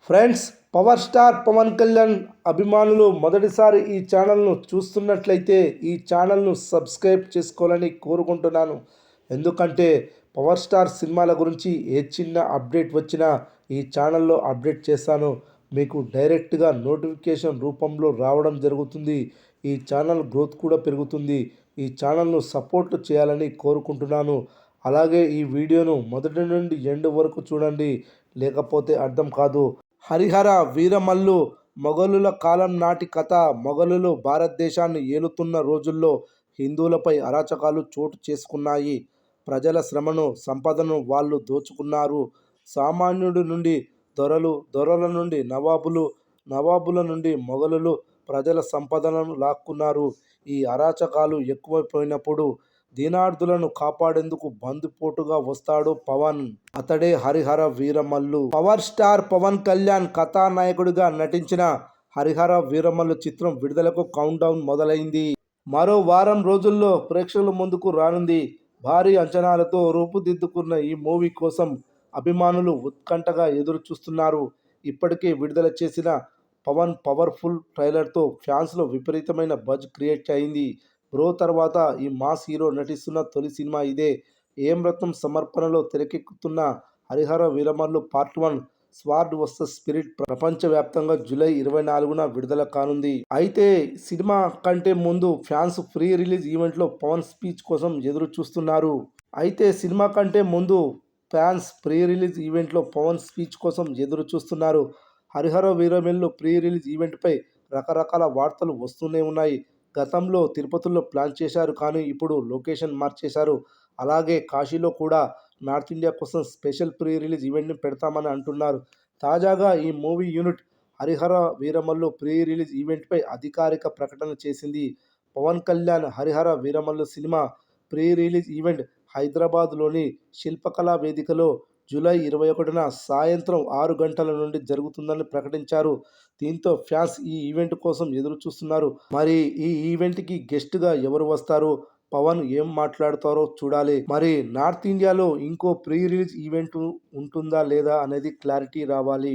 Friends, power star Pawan Kalyan అభిమానులు మొదటిసారి ఈ ఛానల్ను చూస్తున్నట్లయితే ఈ ఛానల్ను సబ్స్క్రైబ్ చేసుకోవాలని కోరుకుంటున్నాను. ఎందుకంటే పవర్ స్టార్ సినిమాల గురించి ఏ చిన్న అప్డేట్ వచ్చినా ఈ ఛానల్లో అప్డేట్ చేస్తాను. మీకు డైరెక్ట్గా నోటిఫికేషన్ రూపంలో రావడం జరుగుతుంది. ఈ ఛానల్ గ్రోత్ కూడా పెరుగుతుంది. ఈ ఛానల్ను సపోర్ట్ చేయాలని కోరుకుంటున్నాను. అలాగే ఈ వీడియోను మొదటి నుండి ఎండ్ వరకు చూడండి, లేకపోతే అర్థం కాదు. హరిహర వీరమల్లు మొఘలుల కాలం నాటి కథ. మొఘలులు భారతదేశాన్ని ఏలుతున్న రోజుల్లో హిందువులపై అరాచకాలు చోటు చేసుకున్నాయి. ప్రజల శ్రమను, సంపదను వాళ్ళు దోచుకున్నారు. సామాన్యుడి నుండి దొరలు, దొరల నుండి నవాబులు, నవాబుల నుండి మొఘలులు ప్రజల సంపదలను లాక్కున్నారు. ఈ అరాచకాలు ఎక్కువైపోయినప్పుడు దీనార్థులను కాపాడేందుకు బందిపోటుగా వస్తాడు పవన్. అతడే హరిహర వీరమల్లు. పవర్ స్టార్ పవన్ కళ్యాణ్ కథానాయకుడిగా నటించిన హరిహర వీరమల్లు చిత్రం విడుదలకు కౌంట్ డౌన్ మొదలైంది. మరో వారం రోజుల్లో ప్రేక్షకుల ముందుకు రానుంది. భారీ అంచనాలతో రూపుదిద్దుకున్న ఈ మూవీ కోసం అభిమానులు ఉత్కంఠగా ఎదురు చూస్తున్నారు. ఇప్పటికే విడుదల చేసిన పవన్ పవర్ఫుల్ ట్రైలర్తో ఫ్యాన్స్లో విపరీతమైన బజ్ క్రియేట్ అయింది. బ్రో తర్వాత ఈ మాస్ హీరో నటిస్తున్న తొలి సినిమా ఇదే. ఏం రత్నం సమర్పణలో తెరకెక్కుతున్న Harihara Veeramallu part 1 sword versus spirit ప్రపంచవ్యాప్తంగా జూలై 24న విడుదల కానుంది. అయితే సినిమా కంటే ముందు ఫ్యాన్స్ ప్రీ రిలీజ్ ఈవెంట్లో పవన్ స్పీచ్ కోసం ఎదురు చూస్తున్నారు. హరిహర వీరమల్లు ప్రీ రిలీజ్ ఈవెంట్పై రకరకాల వార్తలు వస్తూనే ఉన్నాయి. గతంలో తిరుపతిలో ప్లాన్ చేశారు, కానీ ఇప్పుడు లొకేషన్ మార్చేశారు. అలాగే కాశీలో కూడా నార్త్ ఇండియా కోసం స్పెషల్ ప్రీ రిలీజ్ ఈవెంట్ని పెడతామని అంటున్నారు. తాజాగా ఈ movie unit Harihara Veeramallu pre release ఈవెంట్పై అధికారిక ప్రకటన చేసింది. Pawan Kalyan Harihara Veeramallu cinema pre release event హైదరాబాద్లోని శిల్పకళా వేదికలో జూలై 21న సాయంత్రం 6 గంటల నుండి జరుగుతుందని ప్రకటించారు. దీంతో ఫ్యాన్స్ ఈ ఈవెంట్ కోసం ఎదురు చూస్తున్నారు. మరి ఈ ఈవెంట్కి గెస్ట్గా ఎవరు వస్తారు, పవన్ ఏం మాట్లాడతారో చూడాలి. మరి నార్త్ ఇండియాలో ఇంకో ప్రీ రిలీజ్ ఈవెంట్ ఉంటుందా లేదా అనేది క్లారిటీ రావాలి.